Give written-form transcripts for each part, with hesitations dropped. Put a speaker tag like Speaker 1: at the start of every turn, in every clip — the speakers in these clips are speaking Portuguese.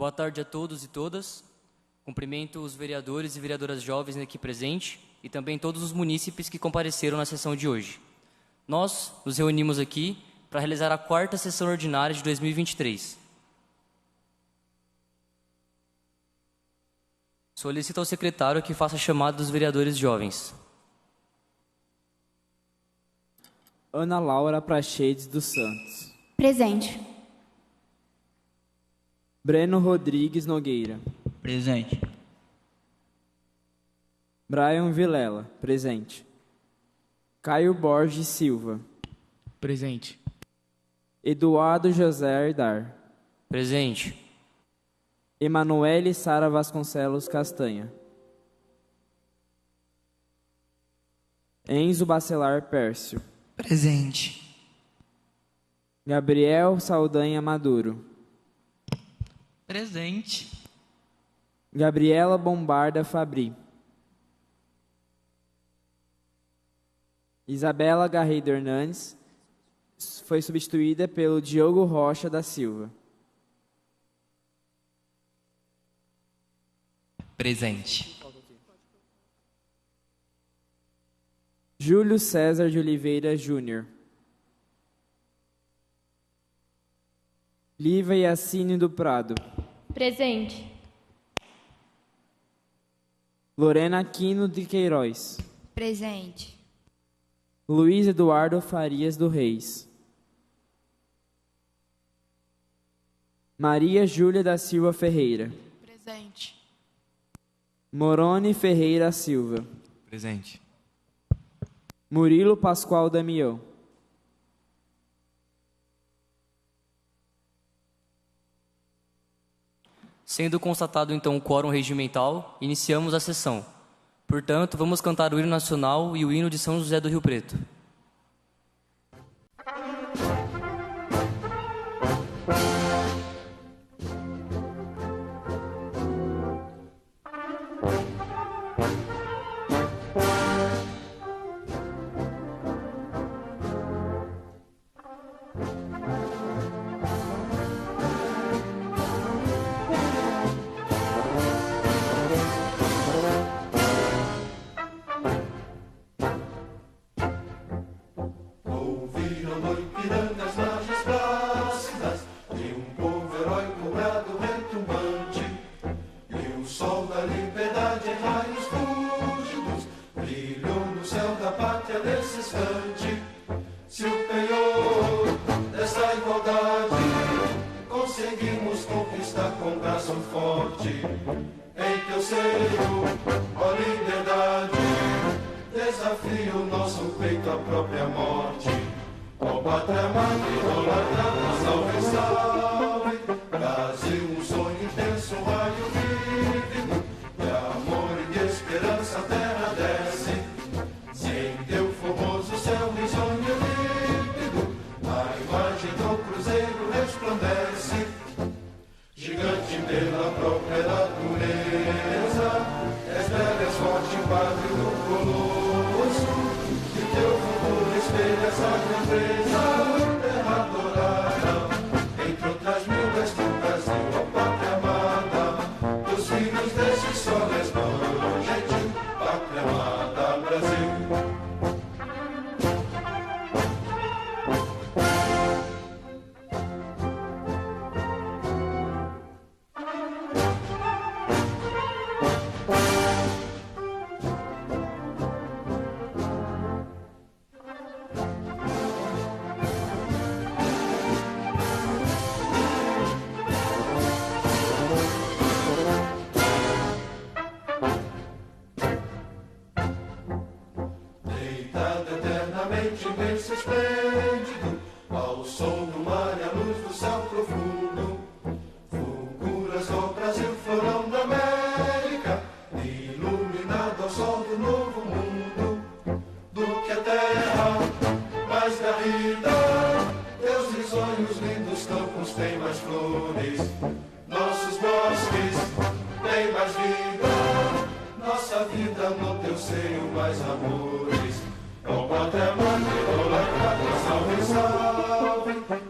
Speaker 1: Boa tarde a todos e todas. Cumprimento os vereadores e vereadoras jovens aqui presentes e também todos os munícipes que compareceram na sessão de hoje. Nós nos reunimos aqui para realizar a quarta sessão ordinária de 2023. Solicito ao secretário que faça a chamada dos vereadores jovens.
Speaker 2: Ana Laura Prachedes dos Santos.
Speaker 3: Presente.
Speaker 2: Breno Rodrigues Nogueira.
Speaker 4: Presente.
Speaker 2: Brian Vilela. Presente. Caio Borges Silva.
Speaker 5: Presente.
Speaker 2: Eduardo José Herdar.
Speaker 1: Presente.
Speaker 2: Emanuele Sara Vasconcelos Castanha. Enzo Bacelar Pércio.
Speaker 4: Presente.
Speaker 2: Gabriel Saldanha Maduro.
Speaker 4: Presente.
Speaker 2: Gabriela Bombarda Fabri. Isabela Garrido Hernandes foi substituída pelo Diogo Rocha da Silva.
Speaker 4: Presente.
Speaker 2: Júlio César de Oliveira Júnior. Lívia Yacine do Prado.
Speaker 3: Presente.
Speaker 2: Lorena Aquino de Queiroz.
Speaker 3: Presente.
Speaker 2: Luiz Eduardo Farias do Reis. Maria Júlia da Silva Ferreira.
Speaker 4: Presente.
Speaker 2: Morone Ferreira Silva.
Speaker 4: Presente.
Speaker 2: Murilo Pascoal Damião.
Speaker 1: Sendo constatado, então, o quórum regimental, iniciamos a sessão. Portanto, vamos cantar o hino nacional e o hino de São José do Rio Preto.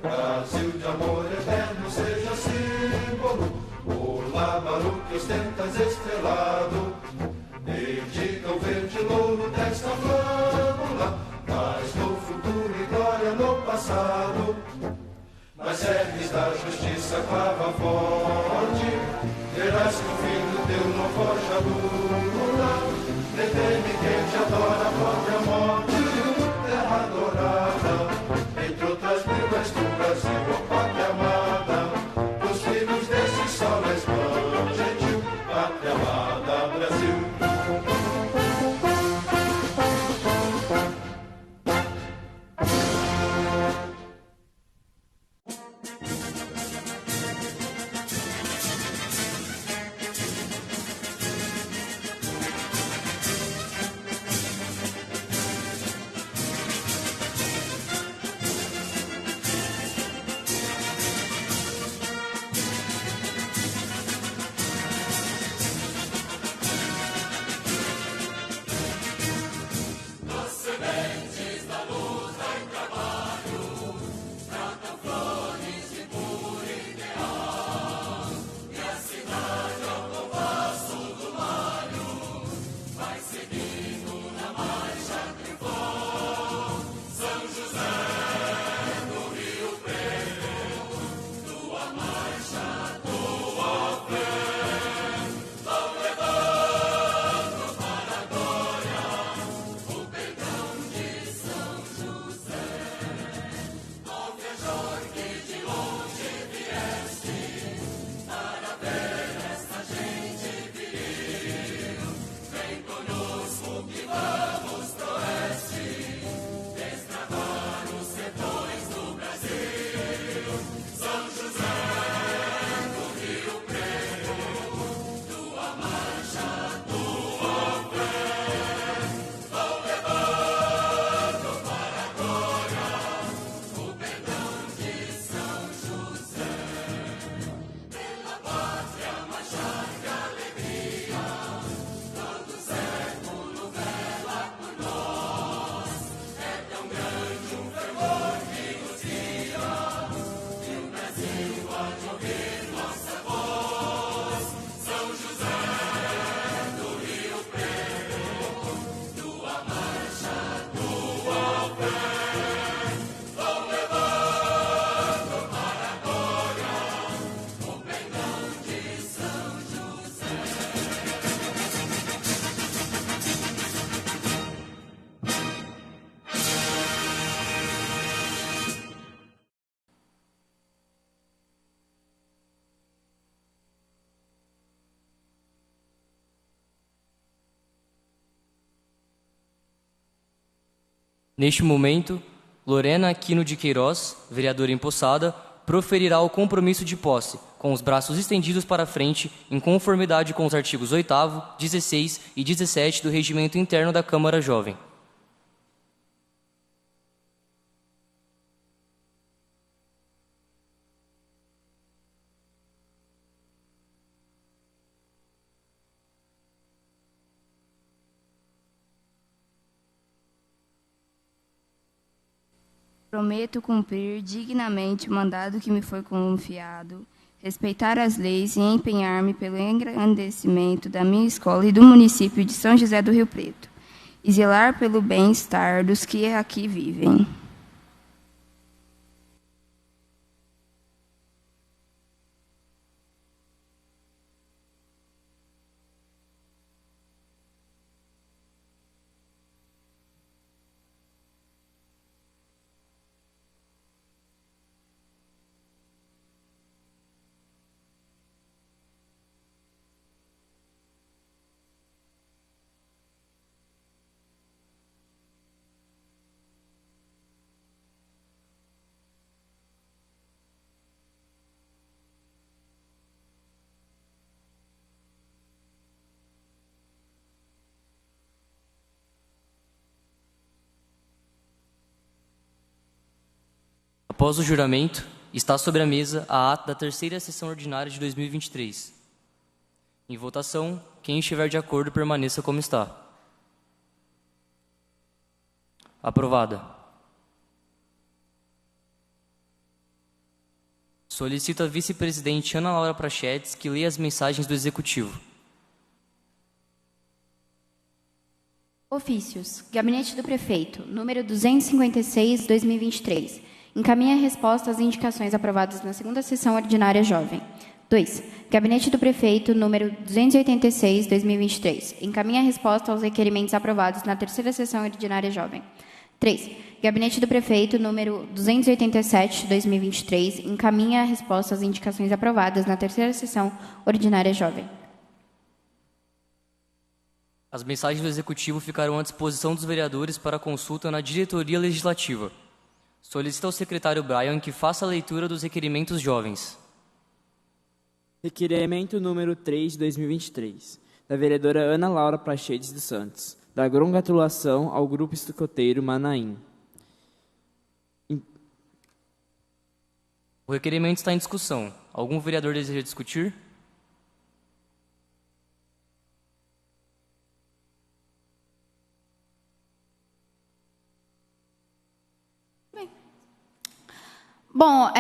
Speaker 6: Brasil de amor eterno seja símbolo.
Speaker 5: ostentas estrelado, indica o verde louro desta flâmula, mas no futuro e glória no passado. Nas serres da justiça clava forte, verás que o filho teu não foge à luta. Deteme quem te adora a própria morte, terra adorada, entre outras mil és tu, Brasil, ó pátria amada, os filhos desse sol és mãe gentil, pátria amada, Brasil.
Speaker 1: Neste momento, Lorena Aquino de Queiroz, vereadora empossada, proferirá o compromisso de posse, com os braços estendidos para a frente, em conformidade com os artigos 8º, 16 e 17 do Regimento Interno da Câmara Jovem.
Speaker 3: Prometo cumprir dignamente o mandado que me foi confiado, respeitar as leis e empenhar-me pelo engrandecimento da minha escola e do município de São José do Rio Preto, e zelar pelo bem-estar dos que aqui vivem.
Speaker 1: Após o juramento, está sobre a mesa a ata da terceira sessão ordinária de 2023. Em votação, quem estiver de acordo permaneça como está. Aprovada. Solicito a vice-presidente Ana Laura Prachetes que leia as mensagens do Executivo.
Speaker 6: Ofícios. Gabinete do Prefeito, número 256/2023. Encaminha a resposta às indicações aprovadas na segunda sessão ordinária jovem. 2. Gabinete do Prefeito, número 286/2023. Encaminha a resposta aos requerimentos aprovados na terceira sessão ordinária jovem. 3. Gabinete do Prefeito, número 287/2023. Encaminha a resposta às indicações aprovadas na terceira sessão ordinária jovem.
Speaker 1: As mensagens do Executivo ficarão à disposição dos vereadores para consulta na diretoria legislativa. Solicita ao secretário Brian que faça a leitura dos requerimentos jovens.
Speaker 2: Requerimento número 3 de 2023, da vereadora Ana Laura Prachedes dos Santos, da congratulação ao Grupo Escoteiro Manaim.
Speaker 1: O requerimento está em discussão. Algum vereador deseja discutir?
Speaker 6: Bom,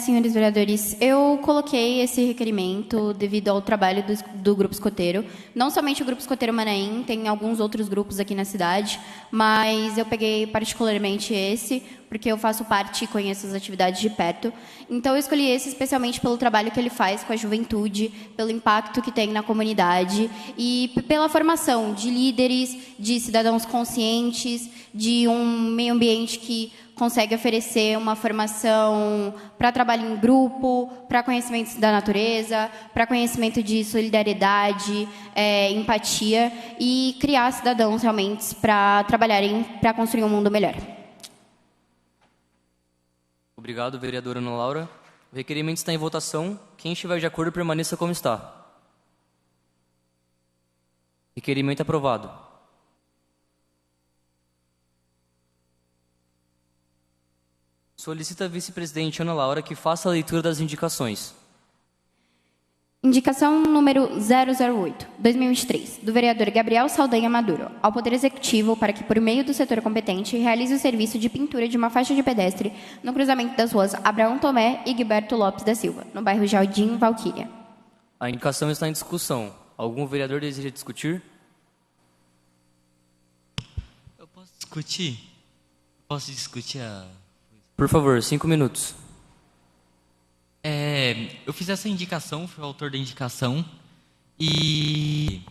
Speaker 6: senhores vereadores, eu coloquei esse requerimento devido ao trabalho do Grupo Escoteiro. Não somente o Grupo Escoteiro Manaim, tem alguns outros grupos aqui na cidade, mas eu peguei particularmente esse, porque eu faço parte e conheço as atividades de perto. Então, eu escolhi esse especialmente pelo trabalho que ele faz com a juventude, pelo impacto que tem na comunidade e pela formação de líderes, de cidadãos conscientes, de um meio ambiente que consegue oferecer uma formação para trabalho em grupo, para conhecimento da natureza, para conhecimento de solidariedade, empatia e criar cidadãos realmente para trabalharem para construir um mundo melhor.
Speaker 1: Obrigado, vereadora Ana Laura. O requerimento está em votação. Quem estiver de acordo, permaneça como está. Requerimento aprovado. Solicita a vice-presidente Ana Laura que faça a leitura das indicações.
Speaker 6: Indicação número 008/2023, do vereador Gabriel Saldanha Maduro, ao Poder Executivo para que, por meio do setor competente, realize o serviço de pintura de uma faixa de pedestre no cruzamento das ruas Abraão Tomé e Gilberto Lopes da Silva, no bairro Jardim Valquíria.
Speaker 1: A indicação está em discussão. Algum vereador deseja discutir?
Speaker 4: Eu posso discutir? Posso discutir a...
Speaker 1: Por favor, 5 minutos.
Speaker 4: Eu fiz essa indicação, fui o autor da indicação, e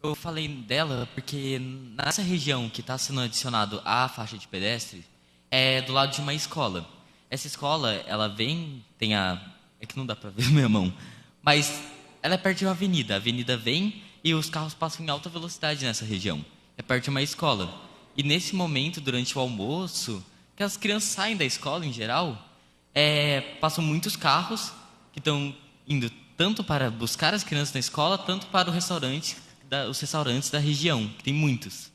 Speaker 4: eu falei dela porque nessa região que está sendo adicionado à faixa de pedestre é do lado de uma escola. Essa escola, ela vem, é que não dá para ver minha mão, mas ela é perto de uma avenida. A avenida vem e os carros passam em alta velocidade nessa região. É perto de uma escola. E nesse momento, durante o almoço, que as crianças saem da escola, em geral, passam muitos carros que estão indo tanto para buscar as crianças na escola, tanto para os restaurantes da região, que tem muitos.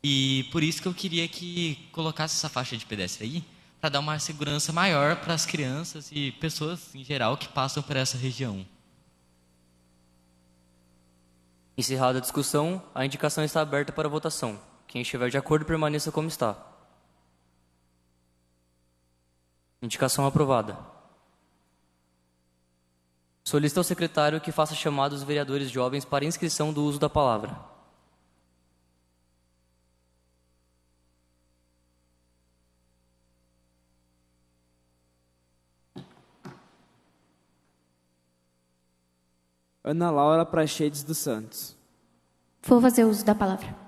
Speaker 4: E por isso que eu queria que colocasse essa faixa de pedestre aí, para dar uma segurança maior para as crianças e pessoas, em geral, que passam por essa região.
Speaker 1: Encerrada a discussão, a indicação está aberta para votação. Quem estiver de acordo, permaneça como está. Indicação aprovada. Solicita ao secretário que faça chamada dos vereadores jovens para inscrição do uso da palavra.
Speaker 2: Ana Laura Prachedes dos Santos.
Speaker 6: Vou fazer uso da palavra.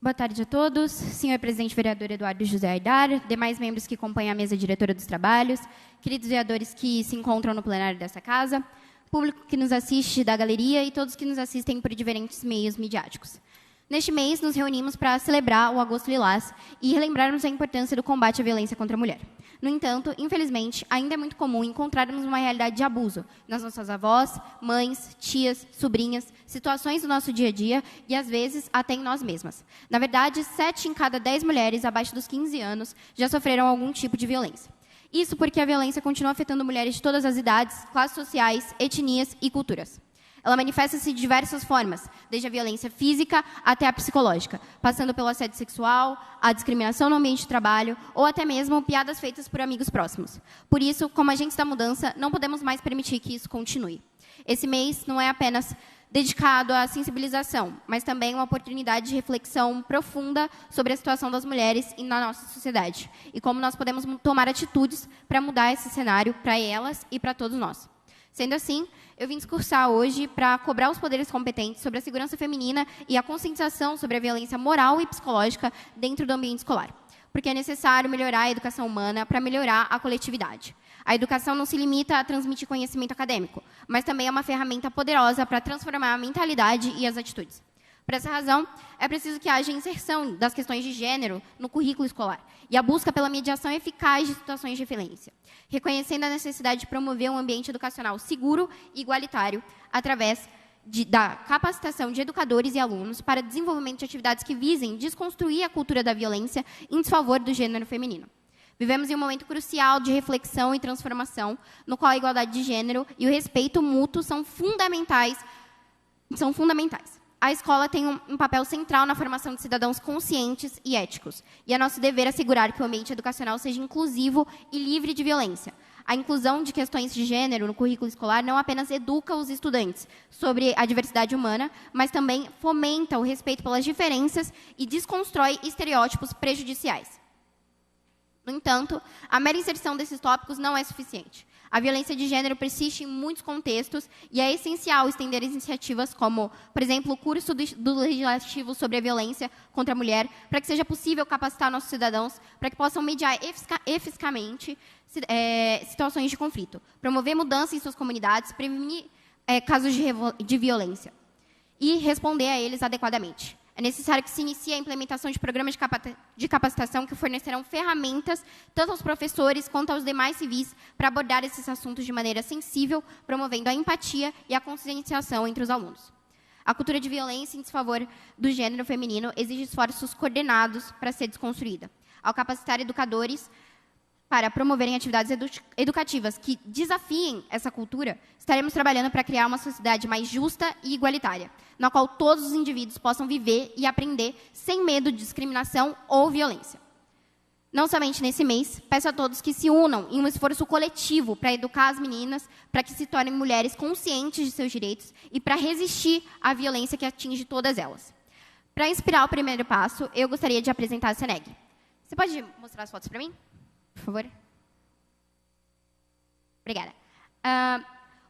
Speaker 6: Boa tarde a todos. Senhor presidente vereador Eduardo José Aidar, demais membros que compõem a mesa diretora dos trabalhos, queridos vereadores que se encontram no plenário dessa casa, público que nos assiste da galeria e todos que nos assistem por diferentes meios midiáticos. Neste mês, nos reunimos para celebrar o Agosto Lilás e relembrarmos a importância do combate à violência contra a mulher. No entanto, infelizmente, ainda é muito comum encontrarmos uma realidade de abuso nas nossas avós, mães, tias, sobrinhas, situações do nosso dia a dia e, às vezes, até em nós mesmas. Na verdade, 7 em cada 10 mulheres abaixo dos 15 anos já sofreram algum tipo de violência. Isso porque a violência continua afetando mulheres de todas as idades, classes sociais, etnias e culturas. Ela manifesta-se de diversas formas, desde a violência física até a psicológica, passando pelo assédio sexual, a discriminação no ambiente de trabalho ou até mesmo piadas feitas por amigos próximos. Por isso, como agentes da mudança, não podemos mais permitir que isso continue. Esse mês não é apenas dedicado à sensibilização, mas também uma oportunidade de reflexão profunda sobre a situação das mulheres na nossa sociedade e como nós podemos tomar atitudes para mudar esse cenário para elas e para todos nós. Sendo assim, eu vim discursar hoje para cobrar os poderes competentes sobre a segurança feminina e a conscientização sobre a violência moral e psicológica dentro do ambiente escolar. Porque é necessário melhorar a educação humana para melhorar a coletividade. A educação não se limita a transmitir conhecimento acadêmico, mas também é uma ferramenta poderosa para transformar a mentalidade e as atitudes. Por essa razão, é preciso que haja inserção das questões de gênero no currículo escolar e a busca pela mediação eficaz de situações de violência, reconhecendo a necessidade de promover um ambiente educacional seguro e igualitário através da capacitação de educadores e alunos para desenvolvimento de atividades que visem desconstruir a cultura da violência em desfavor do gênero feminino. Vivemos em um momento crucial de reflexão e transformação, no qual a igualdade de gênero e o respeito mútuo são fundamentais. A escola tem um papel central na formação de cidadãos conscientes e éticos, e é nosso dever assegurar que o ambiente educacional seja inclusivo e livre de violência. A inclusão de questões de gênero no currículo escolar não apenas educa os estudantes sobre a diversidade humana, mas também fomenta o respeito pelas diferenças e desconstrói estereótipos prejudiciais. No entanto, a mera inserção desses tópicos não é suficiente. A violência de gênero persiste em muitos contextos e é essencial estender iniciativas como, por exemplo, o curso do legislativo sobre a violência contra a mulher, para que seja possível capacitar nossos cidadãos para que possam mediar eficazmente situações de conflito, promover mudança em suas comunidades, prevenir casos de violência e responder a eles adequadamente. É necessário que se inicie a implementação de programas de capacitação que fornecerão ferramentas tanto aos professores quanto aos demais civis para abordar esses assuntos de maneira sensível, promovendo a empatia e a conscientização entre os alunos. A cultura de violência em desfavor do gênero feminino exige esforços coordenados para ser desconstruída. Ao capacitar educadores para promoverem atividades educativas que desafiem essa cultura, estaremos trabalhando para criar uma sociedade mais justa e igualitária, na qual todos os indivíduos possam viver e aprender sem medo de discriminação ou violência. Não somente nesse mês, peço a todos que se unam em um esforço coletivo para educar as meninas, para que se tornem mulheres conscientes de seus direitos e para resistir à violência que atinge todas elas. Para inspirar o primeiro passo, eu gostaria de apresentar a Seneg. Você pode mostrar as fotos para mim? Por favor. Obrigada.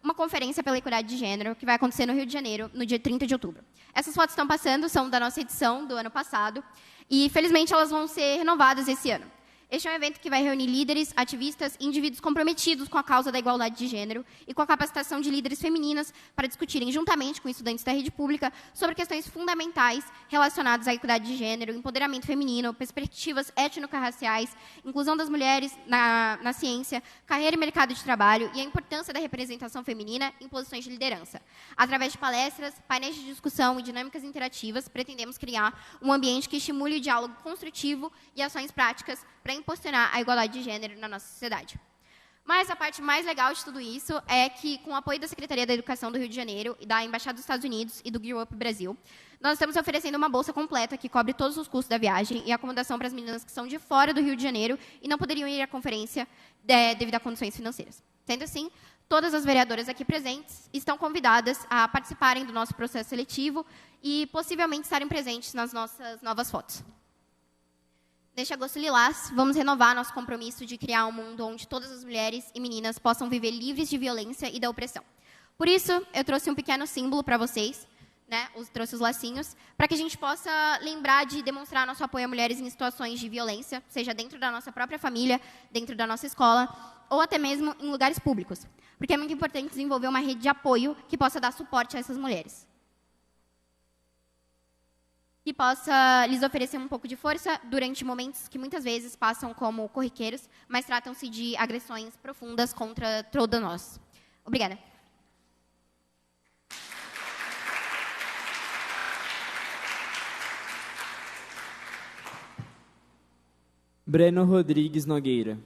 Speaker 6: Uma conferência pela equidade de gênero que vai acontecer no Rio de Janeiro, no dia 30 de outubro. Essas fotos estão passando, são da nossa edição do ano passado, e, felizmente, elas vão ser renovadas esse ano. Este é um evento que vai reunir líderes, ativistas e indivíduos comprometidos com a causa da igualdade de gênero e com a capacitação de líderes femininas para discutirem, juntamente com estudantes da rede pública, sobre questões fundamentais relacionadas à equidade de gênero, empoderamento feminino, perspectivas étnico-raciais, inclusão das mulheres na ciência, carreira e mercado de trabalho e a importância da representação feminina em posições de liderança. Através de palestras, painéis de discussão e dinâmicas interativas, pretendemos criar um ambiente que estimule o diálogo construtivo e ações práticas para impulsionar a igualdade de gênero na nossa sociedade. Mas a parte mais legal de tudo isso é que, com o apoio da Secretaria da Educação do Rio de Janeiro e da Embaixada dos Estados Unidos e do Grow Up Brasil, nós estamos oferecendo uma bolsa completa que cobre todos os custos da viagem e acomodação para as meninas que são de fora do Rio de Janeiro e não poderiam ir à conferência devido a condições financeiras. Sendo assim, todas as vereadoras aqui presentes estão convidadas a participarem do nosso processo seletivo e possivelmente estarem presentes nas nossas novas fotos. Neste Agosto Lilás, vamos renovar nosso compromisso de criar um mundo onde todas as mulheres e meninas possam viver livres de violência e da opressão. Por isso, eu trouxe um pequeno símbolo para vocês, trouxe os lacinhos, para que a gente possa lembrar de demonstrar nosso apoio a mulheres em situações de violência, seja dentro da nossa própria família, dentro da nossa escola, ou até mesmo em lugares públicos. Porque é muito importante desenvolver uma rede de apoio que possa dar suporte a essas mulheres. que possa lhes oferecer um pouco de força durante momentos que muitas vezes passam como corriqueiros, mas tratam-se de agressões profundas contra todos nós. Obrigada.
Speaker 2: Breno Rodrigues Nogueira.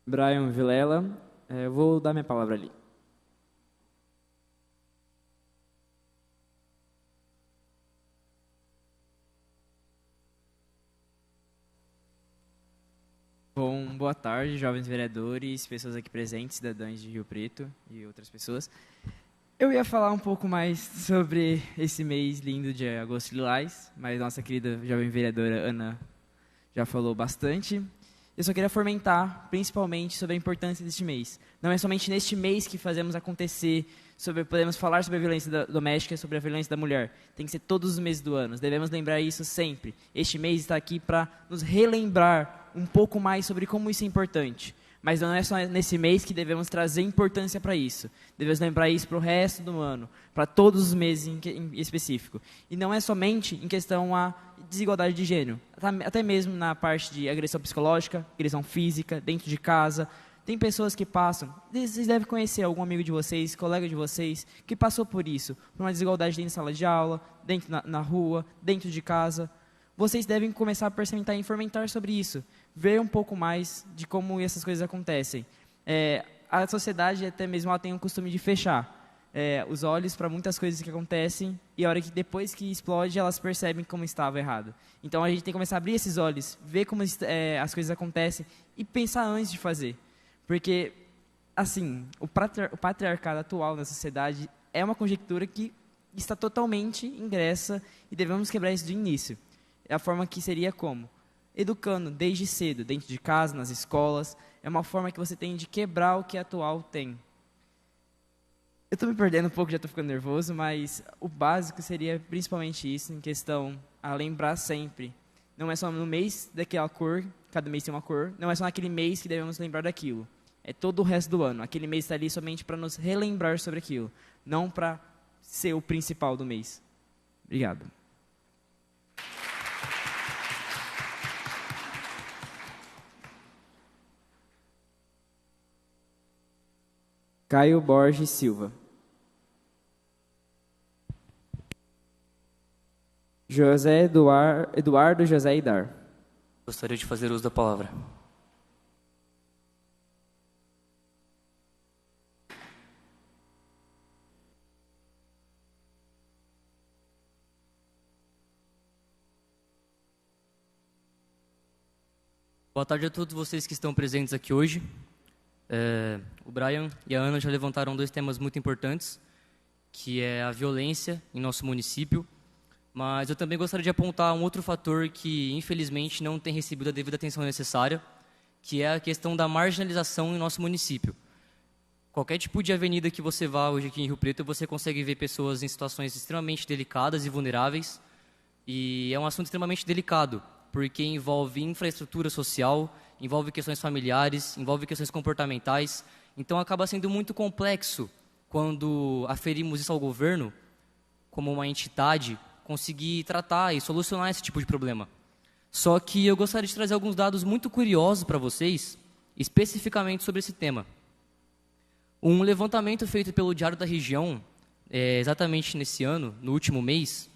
Speaker 2: Brian Vilela. Eu vou dar minha palavra ali. Bom, boa tarde, jovens vereadores, pessoas aqui presentes, cidadãos de Rio Preto e outras pessoas. Eu ia falar um pouco mais sobre esse mês lindo de agosto lilás, mas nossa querida jovem vereadora Ana já falou bastante. Eu só queria fomentar, principalmente, sobre a importância deste mês. Não é somente neste mês que fazemos acontecer, podemos falar sobre a violência doméstica, sobre a violência da mulher. Tem que ser todos os meses do ano. Devemos lembrar isso sempre. Este mês está aqui para nos relembrar um pouco mais sobre como isso é importante. Mas não é só nesse mês que devemos trazer importância para isso. Devemos lembrar isso para o resto do ano, para todos os meses em específico. E não é somente em questão a desigualdade de gênero. Até mesmo na parte de agressão psicológica, agressão física, dentro de casa. Tem pessoas que passam, vocês devem conhecer algum amigo de vocês, colega de vocês, que passou por isso, por uma desigualdade dentro da sala de aula, dentro na rua, dentro de casa. Vocês devem começar a perceber e fomentar sobre isso, ver um pouco mais de como essas coisas acontecem. A sociedade, até mesmo, ela tem o costume de fechar os olhos para muitas coisas que acontecem e a hora que depois que explode, elas percebem como estava errado. Então, a gente tem que começar a abrir esses olhos, ver como as coisas acontecem e pensar antes de fazer. Porque, assim, o patriarcado atual na sociedade é uma conjectura que está totalmente ingressa e devemos quebrar isso do início. É a forma que seria como? Educando desde cedo, dentro de casa, nas escolas. É uma forma que você tem de quebrar o que atual tem. Eu estou me perdendo um pouco, já estou ficando nervoso, mas o básico seria principalmente isso, em questão a lembrar sempre. Não é só no mês daquela cor, cada mês tem uma cor, não é só naquele mês que devemos lembrar daquilo. É todo o resto do ano. Aquele mês está ali somente para nos relembrar sobre aquilo, não para ser o principal do mês. Obrigado. Caio Borges Silva. Eduardo José Idar.
Speaker 1: Gostaria de fazer uso da palavra. Boa tarde a todos vocês que estão presentes aqui hoje. O Brian e a Ana já levantaram dois temas muito importantes, que é a violência em nosso município, mas eu também gostaria de apontar um outro fator que, infelizmente, não tem recebido a devida atenção necessária, que é a questão da marginalização em nosso município. Qualquer tipo de avenida que você vá hoje aqui em Rio Preto, você consegue ver pessoas em situações extremamente delicadas e vulneráveis, e é um assunto extremamente delicado, porque envolve infraestrutura social, envolve questões familiares, envolve questões comportamentais. Então, acaba sendo muito complexo quando aferimos isso ao governo, como uma entidade, conseguir tratar e solucionar esse tipo de problema. Só que eu gostaria de trazer alguns dados muito curiosos para vocês, especificamente sobre esse tema. Um levantamento feito pelo Diário da Região, exatamente nesse ano, no último mês,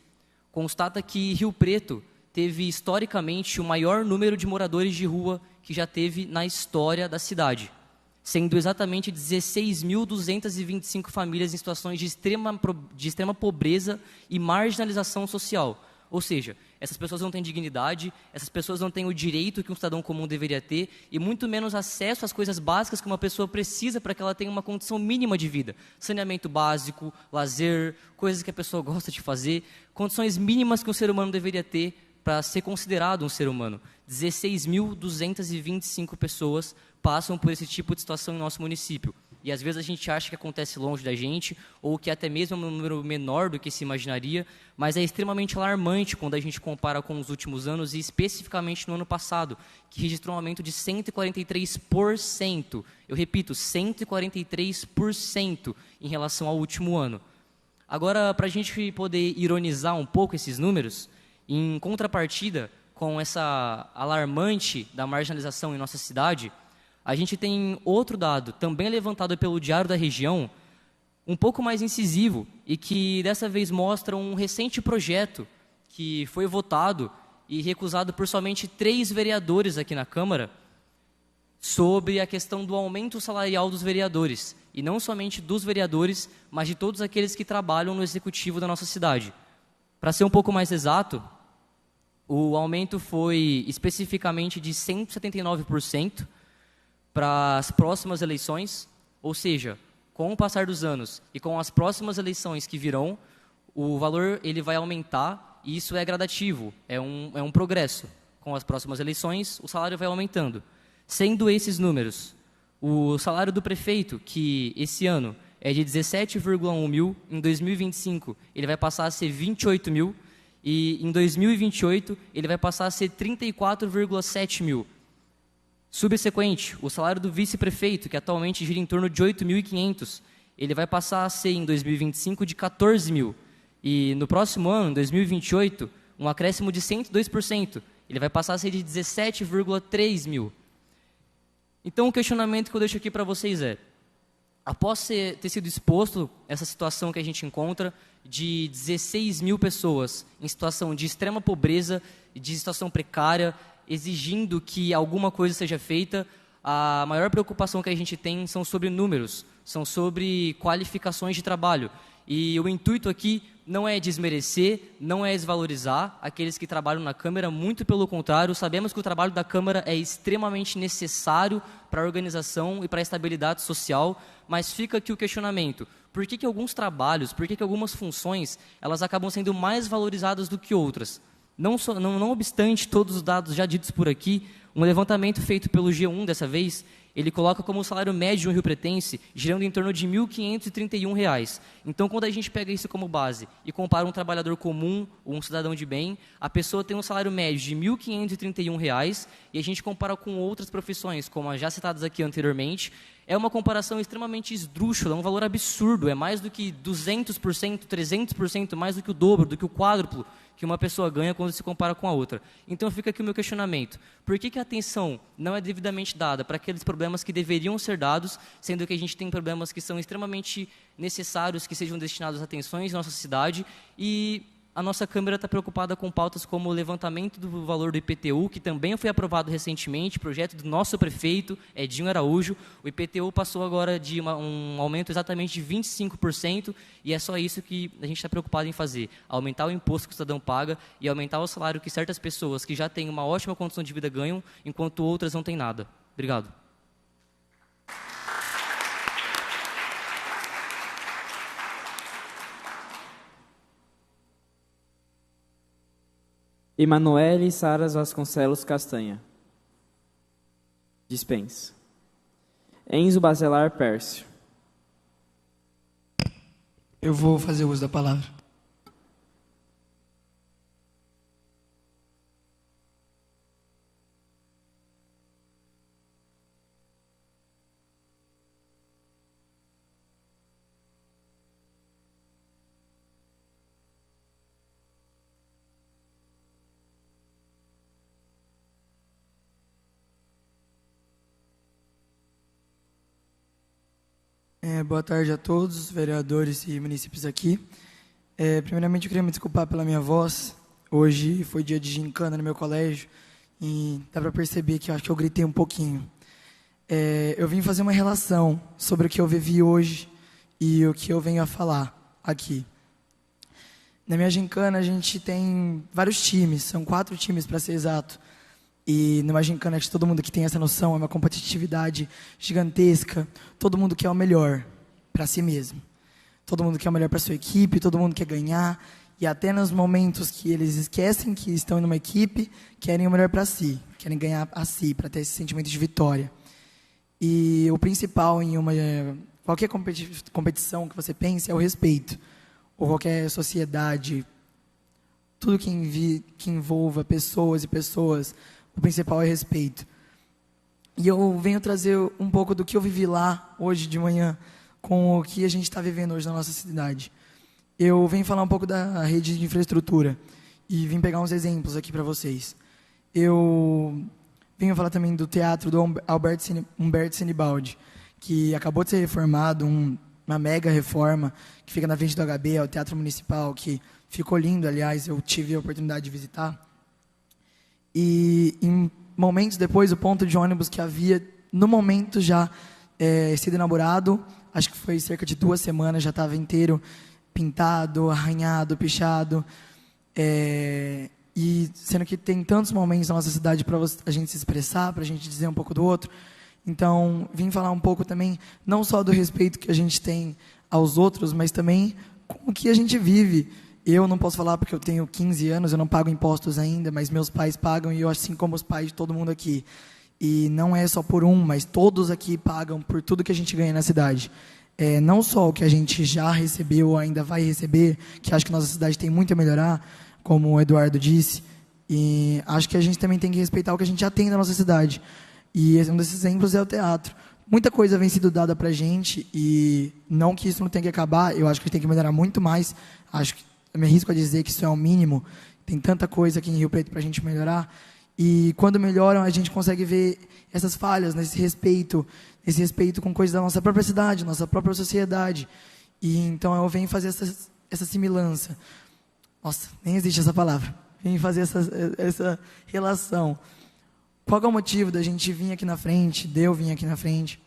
Speaker 1: constata que Rio Preto teve historicamente o maior número de moradores de rua que já teve na história da cidade, sendo exatamente 16.225 famílias em situações de extrema pobreza e marginalização social. Ou seja, essas pessoas não têm dignidade, essas pessoas não têm o direito que um cidadão comum deveria ter e muito menos acesso às coisas básicas que uma pessoa precisa para que ela tenha uma condição mínima de vida. Saneamento básico, lazer, coisas que a pessoa gosta de fazer, condições mínimas que um ser humano deveria ter para ser considerado um ser humano. 16.225 pessoas passam por esse tipo de situação em nosso município. E às vezes a gente acha que acontece longe da gente, ou que até mesmo é um número menor do que se imaginaria, mas é extremamente alarmante quando a gente compara com os últimos anos, e especificamente no ano passado, que registrou um aumento de 143%. Eu repito, 143% em relação ao último ano. Agora, para a gente poder ironizar um pouco esses números, em contrapartida com essa alarmante da marginalização em nossa cidade, a gente tem outro dado, também levantado pelo Diário da Região, um pouco mais incisivo e que dessa vez mostra um recente projeto que foi votado e recusado por somente 3 vereadores aqui na Câmara sobre a questão do aumento salarial dos vereadores. E não somente dos vereadores, mas de todos aqueles que trabalham no executivo da nossa cidade. Para ser um pouco mais exato, o aumento foi especificamente de 179% para as próximas eleições, ou seja, com o passar dos anos e com as próximas eleições que virão, o valor ele vai aumentar e isso é gradativo, é um progresso. Com as próximas eleições, o salário vai aumentando. Sendo esses números, o salário do prefeito, que esse ano é de 17,1 mil, em 2025 ele vai passar a ser 28 mil, e em 2028 ele vai passar a ser 34,7 mil. Subsequente, o salário do vice-prefeito, que atualmente gira em torno de 8.500, ele vai passar a ser em 2025 de 14 mil. E no próximo ano, em 2028, um acréscimo de 102%, ele vai passar a ser de 17,3 mil. Então, o questionamento que eu deixo aqui para vocês é, após ter sido exposto essa situação que a gente encontra, de 16 mil pessoas em situação de extrema pobreza, de situação precária, exigindo que alguma coisa seja feita, a maior preocupação que a gente tem são sobre números, são sobre qualificações de trabalho. E o intuito aqui não é desmerecer, não é desvalorizar aqueles que trabalham na Câmara, muito pelo contrário, sabemos que o trabalho da Câmara é extremamente necessário para a organização e para a estabilidade social, mas fica aqui o questionamento, por que alguns trabalhos, por que algumas funções, elas acabam sendo mais valorizadas do que outras? Não obstante todos os dados já ditos por aqui, um levantamento feito pelo G1 dessa vez, ele coloca como o salário médio rio-pretense girando em torno de R$ 1.531. Então, quando a gente pega isso como base e compara um trabalhador comum ou um cidadão de bem, a pessoa tem um salário médio de R$ 1.531 e a gente compara com outras profissões, como as já citadas aqui anteriormente, é uma comparação extremamente esdrúxula, é um valor absurdo, é mais do que 200%, 300%, mais do que o dobro, do que o quádruplo que uma pessoa ganha quando se compara com a outra. Então fica aqui o meu questionamento. Por que a atenção não é devidamente dada para aqueles problemas que deveriam ser dados, sendo que a gente tem problemas que são extremamente necessários que sejam destinados atenções em nossa cidade e a nossa Câmara está preocupada com pautas como o levantamento do valor do IPTU, que também foi aprovado recentemente, projeto do nosso prefeito, Edinho Araújo. O IPTU passou agora de um aumento exatamente de 25%, e é só isso que a gente está preocupado em fazer, aumentar o imposto que o cidadão paga e aumentar o salário que certas pessoas que já têm uma ótima condição de vida ganham, enquanto outras não têm nada. Obrigado.
Speaker 2: Emanuele Saras Vasconcelos Castanha. Dispensa. Enzo Bacelar Pércio.
Speaker 7: Eu vou fazer uso da palavra. Boa tarde a todos, vereadores e munícipes aqui. Primeiramente, eu queria me desculpar pela minha voz. Hoje foi dia de gincana no meu colégio e dá para perceber que eu acho que eu gritei um pouquinho. Eu vim fazer uma relação sobre o que eu vivi hoje e o que eu venho a falar aqui. Na minha gincana, a gente tem vários times, são 4 times para ser exato. E numa gincana, acho que todo mundo que tem essa noção, é uma competitividade gigantesca. Todo mundo quer o melhor para si mesmo. Todo mundo quer o melhor para sua equipe, todo mundo quer ganhar. E até nos momentos que eles esquecem que estão em uma equipe, querem o melhor para si. Querem ganhar a si, para ter esse sentimento de vitória. E o principal em qualquer competição que você pense é o respeito. Ou qualquer sociedade, tudo que envolva pessoas e pessoas, o principal é respeito. E eu venho trazer um pouco do que eu vivi lá, hoje de manhã, com o que a gente está vivendo hoje na nossa cidade. eu venho falar um pouco da rede de infraestrutura e vim pegar uns exemplos aqui para vocês. Eu venho falar também do teatro do Humberto Sinibaldi, que acabou de ser reformado, uma mega reforma, que fica na frente do HB, é o Teatro Municipal, que ficou lindo, aliás, eu tive a oportunidade de visitar. E, em momentos depois, o ponto de ônibus que havia, no momento, já sido inaugurado, acho que foi cerca de 2 semanas, já estava inteiro pintado, arranhado, pichado, e sendo que tem tantos momentos na nossa cidade para a gente se expressar, para a gente dizer um pouco do outro. Então, vim falar um pouco também, não só do respeito que a gente tem aos outros, mas também com o que a gente vive. Eu não posso falar porque eu tenho 15 anos, eu não pago impostos ainda, mas meus pais pagam, e eu, assim como os pais de todo mundo aqui. E não é só por um, mas todos aqui pagam por tudo que a gente ganha na cidade. Não só o que a gente já recebeu ou ainda vai receber, que acho que nossa cidade tem muito a melhorar, como o Eduardo disse, e acho que a gente também tem que respeitar o que a gente já tem na nossa cidade. E um desses exemplos é o teatro. Muita coisa vem sido dada para a gente, e não que isso não tenha que acabar, eu acho que a gente tem que melhorar muito mais. Acho que eu me arrisco a dizer que isso é o mínimo. Tem tanta coisa aqui em Rio Preto para a gente melhorar. E quando melhoram, a gente consegue ver essas falhas nesse respeito com coisas da nossa própria cidade, nossa própria sociedade. E então eu venho fazer essa similança. Nossa, nem existe essa palavra. Venho fazer essa relação. Qual é o motivo da gente vir aqui na frente, de eu vir aqui na frente,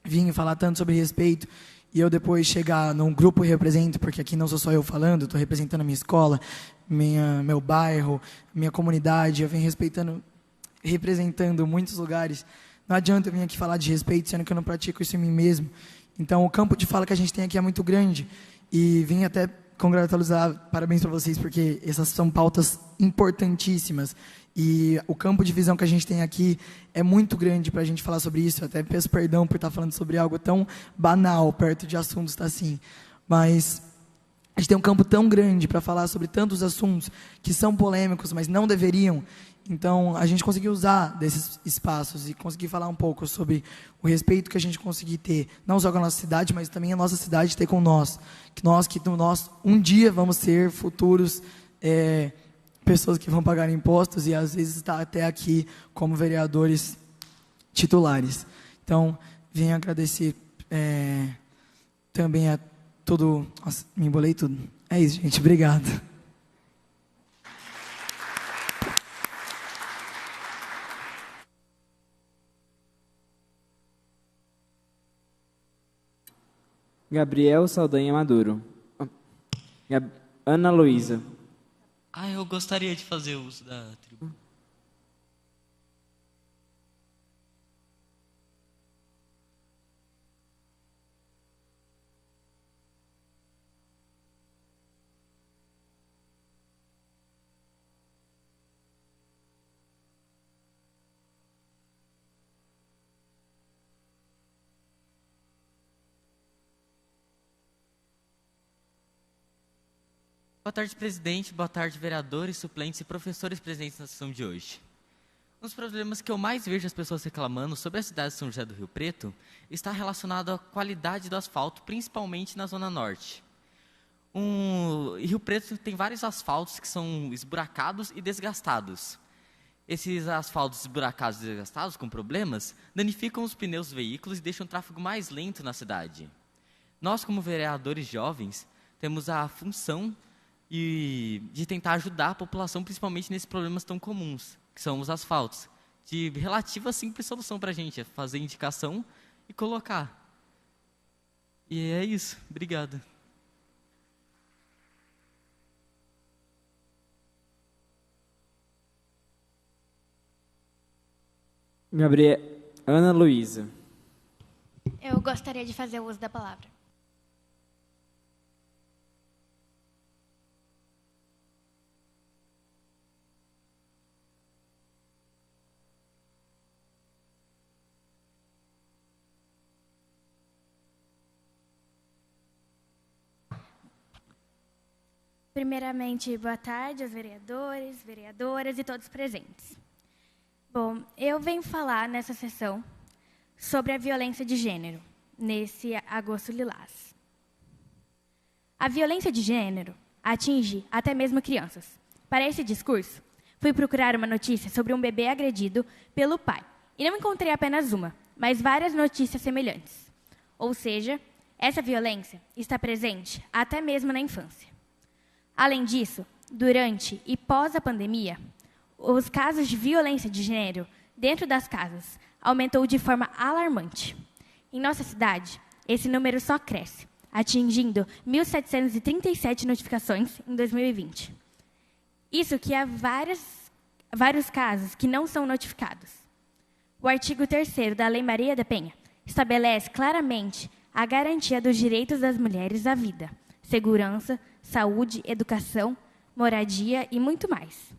Speaker 7: vir falar tanto sobre respeito, e eu depois chegar num grupo e represento, porque aqui não sou só eu falando, estou representando a minha escola, meu bairro, minha comunidade, eu venho representando muitos lugares. Não adianta eu vir aqui falar de respeito, sendo que eu não pratico isso em mim mesmo. Então, o campo de fala que a gente tem aqui é muito grande, e vim até congratular, parabéns para vocês, porque essas são pautas importantíssimas. E o campo de visão que a gente tem aqui é muito grande para a gente falar sobre isso. Eu até peço perdão por estar falando sobre algo tão banal, perto de assuntos assim. Mas a gente tem um campo tão grande para falar sobre tantos assuntos que são polêmicos, mas não deveriam. Então, a gente conseguiu usar desses espaços e conseguir falar um pouco sobre o respeito que a gente conseguir ter, não só com a nossa cidade, mas também a nossa cidade ter com nós. Que nós um dia vamos ser futuros pessoas que vão pagar impostos e às vezes estar até aqui como vereadores titulares. Então, venho agradecer também a todo... Nossa, me embolei tudo. É isso, gente. Obrigado.
Speaker 2: Gabriel Saldanha Maduro. Ana Luísa.
Speaker 4: Eu gostaria de fazer uso da tribuna. Boa tarde, presidente. Boa tarde, vereadores, suplentes e professores presentes na sessão de hoje. Um dos problemas que eu mais vejo as pessoas reclamando sobre a cidade de São José do Rio Preto está relacionado à qualidade do asfalto, principalmente na Zona Norte. Rio Preto tem vários asfaltos que são esburacados e desgastados. Esses asfaltos esburacados e desgastados, com problemas, danificam os pneus dos veículos e deixam o tráfego mais lento na cidade. Nós, como vereadores jovens, temos a função de tentar ajudar a população, principalmente nesses problemas tão comuns, que são os asfaltos. De relativa simples solução para a gente, é fazer indicação e colocar. E é isso. Obrigado.
Speaker 2: Ana Luísa.
Speaker 8: Eu gostaria de fazer o uso da palavra. Primeiramente, boa tarde aos vereadores, vereadoras e todos presentes. Bom, eu venho falar nessa sessão sobre a violência de gênero, nesse Agosto Lilás. A violência de gênero atinge até mesmo crianças. Para esse discurso, fui procurar uma notícia sobre um bebê agredido pelo pai. E não encontrei apenas uma, mas várias notícias semelhantes. Ou seja, essa violência está presente até mesmo na infância. Além disso, durante e pós a pandemia, os casos de violência de gênero dentro das casas aumentou de forma alarmante. Em nossa cidade, esse número só cresce, atingindo 1.737 notificações em 2020. Isso que há vários casos que não são notificados. O artigo 3º da Lei Maria da Penha estabelece claramente a garantia dos direitos das mulheres à vida, segurança, saúde, educação, moradia e muito mais.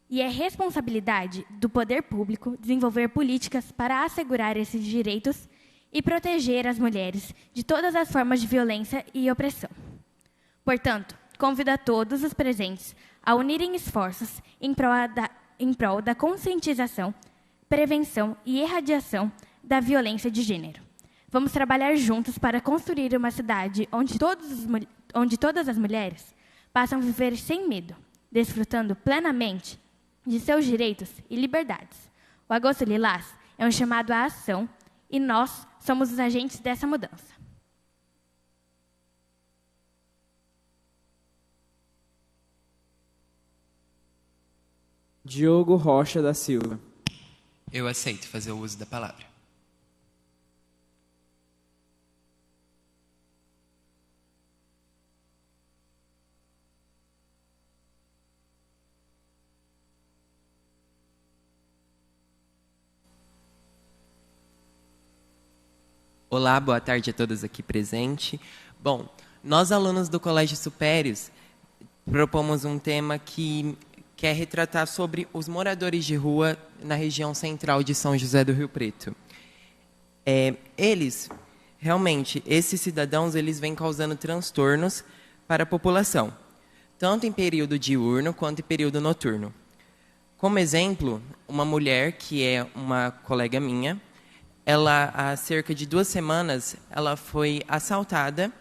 Speaker 8: E é responsabilidade do poder público desenvolver políticas para assegurar esses direitos e proteger as mulheres de todas as formas de violência e opressão. Portanto, convido a todos os presentes a unirem esforços em prol da conscientização, prevenção e erradicação da violência de gênero. Vamos trabalhar juntos para construir uma cidade onde todas as mulheres possam viver sem medo, desfrutando plenamente de seus direitos e liberdades. O Agosto Lilás é um chamado à ação e nós somos os agentes dessa mudança.
Speaker 2: Diogo Rocha da Silva.
Speaker 9: Eu aceito fazer o uso da palavra. Olá, boa tarde a todos aqui presentes. Bom, nós alunos do Colégio Supérios propomos um tema que quer retratar sobre os moradores de rua na região central de São José do Rio Preto. Esses cidadãos, eles vêm causando transtornos para a população, tanto em período diurno quanto em período noturno. Como exemplo, uma mulher que é uma colega minha, ela, há cerca de 2 semanas, ela foi assaltada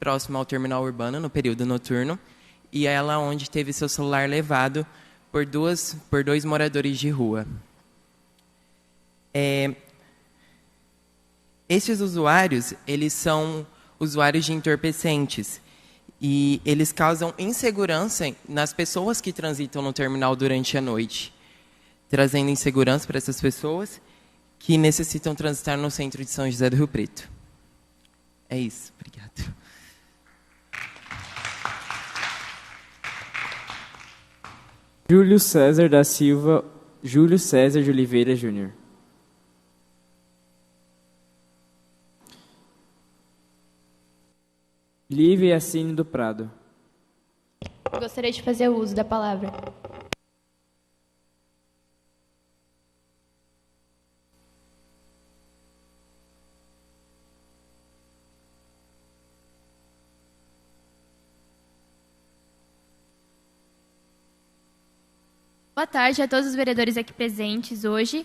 Speaker 9: próximo ao terminal urbano, no período noturno, e ela onde teve seu celular levado por dois moradores de rua. Esses usuários, eles são usuários de entorpecentes, e eles causam insegurança nas pessoas que transitam no terminal durante a noite, trazendo insegurança para essas pessoas que necessitam transitar no centro de São José do Rio Preto. É isso. Obrigado.
Speaker 2: Júlio César da Silva, Júlio César de Oliveira Júnior. Lívia Yacine do Prado.
Speaker 10: Gostaria de fazer o uso da palavra. Boa tarde a todos os vereadores aqui presentes hoje.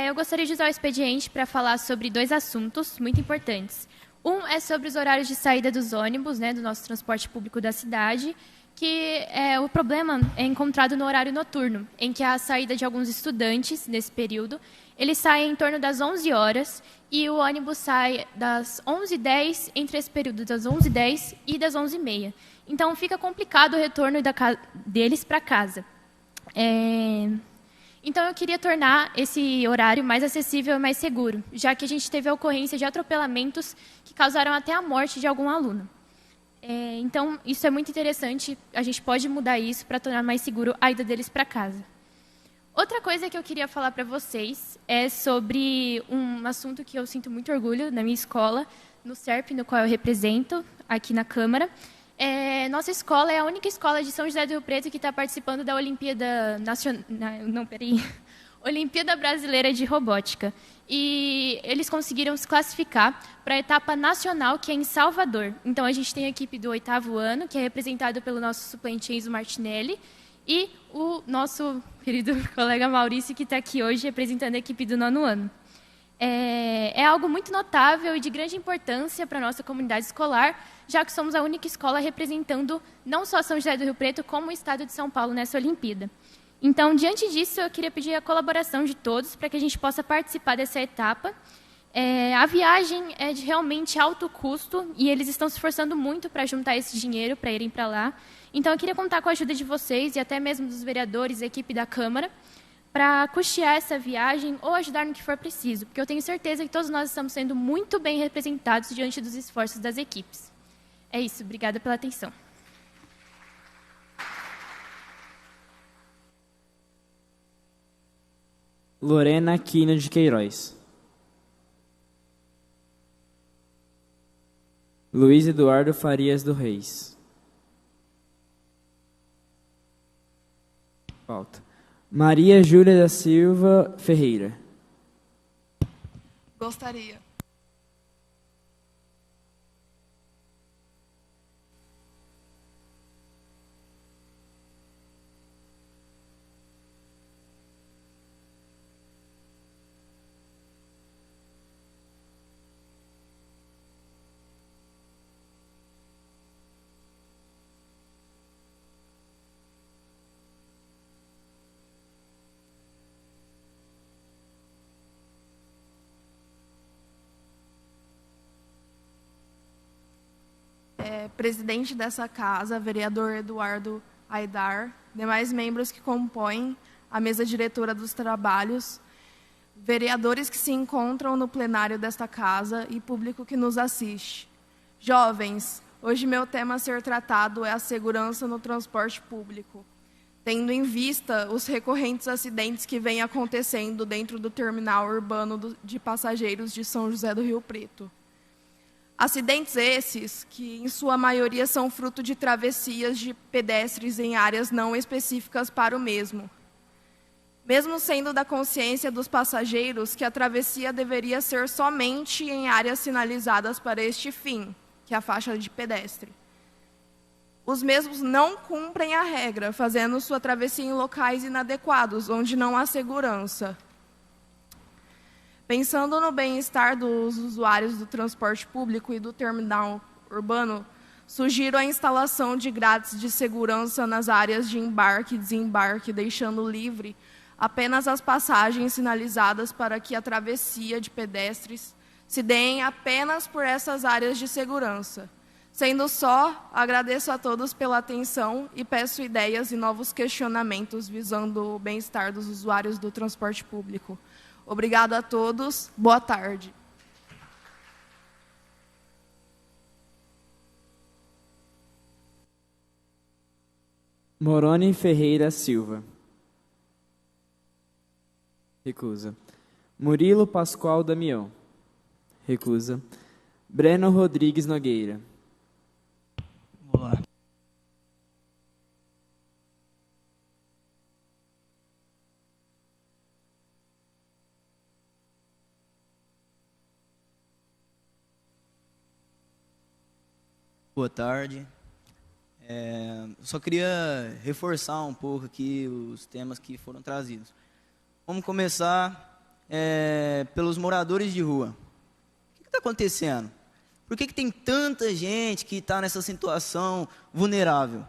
Speaker 10: Eu gostaria de usar o expediente para falar sobre 2 assuntos muito importantes. Um é sobre os horários de saída dos ônibus, do nosso transporte público da cidade, que o problema é encontrado no horário noturno, em que a saída de alguns estudantes nesse período, eles saem em torno das 11 horas e o ônibus sai das 11h10, entre esse período das 11h10 e das 11h30. Então fica complicado o retorno deles para casa. Então, eu queria tornar esse horário mais acessível e mais seguro, já que a gente teve a ocorrência de atropelamentos que causaram até a morte de algum aluno. Então, isso é muito interessante, a gente pode mudar isso para tornar mais seguro a ida deles para casa. Outra coisa que eu queria falar para vocês é sobre um assunto que eu sinto muito orgulho na minha escola, no CERP, no qual eu represento, aqui na Câmara. Nossa escola é a única escola de São José do Rio Preto que está participando da Olimpíada Olimpíada Brasileira de Robótica. E eles conseguiram se classificar para a etapa nacional, que é em Salvador. Então, a gente tem a equipe do 8º ano, que é representada pelo nosso suplente Enzo Martinelli, e o nosso querido colega Maurício, que está aqui hoje representando a equipe do 9º ano. é algo muito notável e de grande importância para a nossa comunidade escolar, já que somos a única escola representando não só São José do Rio Preto, como o estado de São Paulo nessa Olimpíada. Então, diante disso, eu queria pedir a colaboração de todos para que a gente possa participar dessa etapa. A viagem é de realmente alto custo e eles estão se esforçando muito para juntar esse dinheiro para irem para lá. Então, eu queria contar com a ajuda de vocês e até mesmo dos vereadores e equipe da Câmara para custear essa viagem ou ajudar no que for preciso, porque eu tenho certeza que todos nós estamos sendo muito bem representados diante dos esforços das equipes. É isso, obrigada pela atenção.
Speaker 2: Lorena Aquino de Queiroz. Luiz Eduardo Farias do Reis. Falta. Maria Júlia da Silva Ferreira.
Speaker 11: Gostaria. Presidente dessa casa, vereador Eduardo Aidar, demais membros que compõem a mesa diretora dos trabalhos, vereadores que se encontram no plenário desta casa e público que nos assiste. Jovens, hoje meu tema a ser tratado é a segurança no transporte público, tendo em vista os recorrentes acidentes que vêm acontecendo dentro do terminal urbano de passageiros de São José do Rio Preto. Acidentes esses que, em sua maioria, são fruto de travessias de pedestres em áreas não específicas para o mesmo. Mesmo sendo da consciência dos passageiros que a travessia deveria ser somente em áreas sinalizadas para este fim, que é a faixa de pedestre. Os mesmos não cumprem a regra, fazendo sua travessia em locais inadequados, onde não há segurança. Pensando no bem-estar dos usuários do transporte público e do terminal urbano, sugiro a instalação de grades de segurança nas áreas de embarque e desembarque, deixando livre apenas as passagens sinalizadas para que a travessia de pedestres se deem apenas por essas áreas de segurança. Sendo só, agradeço a todos pela atenção e peço ideias e novos questionamentos visando o bem-estar dos usuários do transporte público. Obrigado a todos. Boa tarde.
Speaker 2: Moroni Ferreira Silva. Recusa. Murilo Pascoal Damião. Recusa. Breno Rodrigues Nogueira.
Speaker 12: Vamos lá. Boa tarde. Só queria reforçar um pouco aqui os temas que foram trazidos. Vamos começar pelos moradores de rua. O que está acontecendo? Por que tem tanta gente que está nessa situação vulnerável?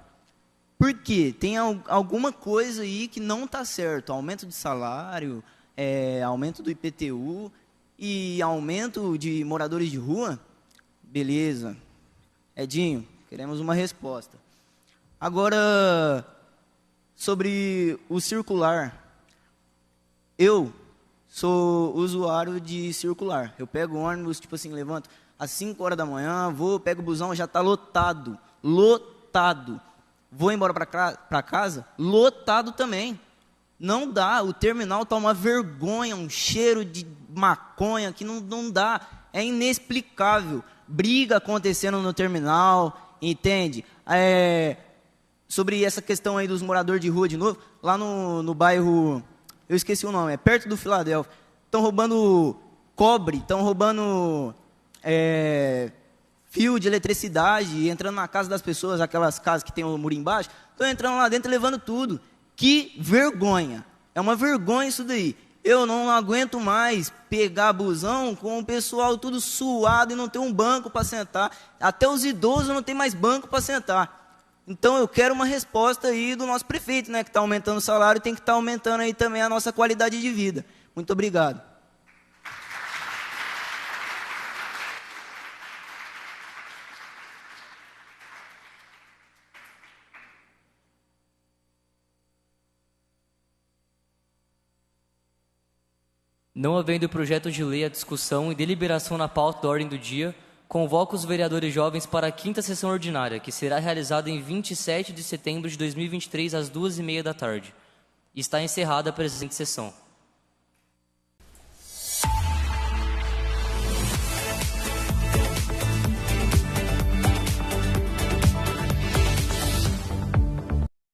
Speaker 12: Por quê? Tem alguma coisa aí que não está certo. Aumento de salário, aumento do IPTU e aumento de moradores de rua? Beleza. Edinho, queremos uma resposta. Agora, sobre o circular. Eu sou usuário de circular. Eu pego ônibus, tipo assim, levanto às 5 horas da manhã, pego o busão, já está lotado. Lotado. Vou embora para casa, lotado também. Não dá, o terminal está uma vergonha, um cheiro de maconha que não dá. É inexplicável. Briga acontecendo no terminal, entende? Sobre essa questão aí dos moradores de rua de novo, lá no bairro, eu esqueci o nome, é perto do Filadélfia, estão roubando cobre, estão roubando fio de eletricidade, entrando na casa das pessoas, aquelas casas que tem o muro embaixo, estão entrando lá dentro e levando tudo. Que vergonha! É uma vergonha isso daí. Eu não aguento mais pegar busão com o pessoal tudo suado e não ter um banco para sentar. Até os idosos não tem mais banco para sentar. Então eu quero uma resposta aí do nosso prefeito, né, que está aumentando o salário e tem que estar aumentando aí também a nossa qualidade de vida. Muito obrigado.
Speaker 1: Não havendo projeto de lei à discussão e deliberação na pauta da ordem do dia, convoco os vereadores jovens para a 5ª sessão ordinária, que será realizada em 27 de setembro de 2023, às 14h30 da tarde. Está encerrada a presente sessão.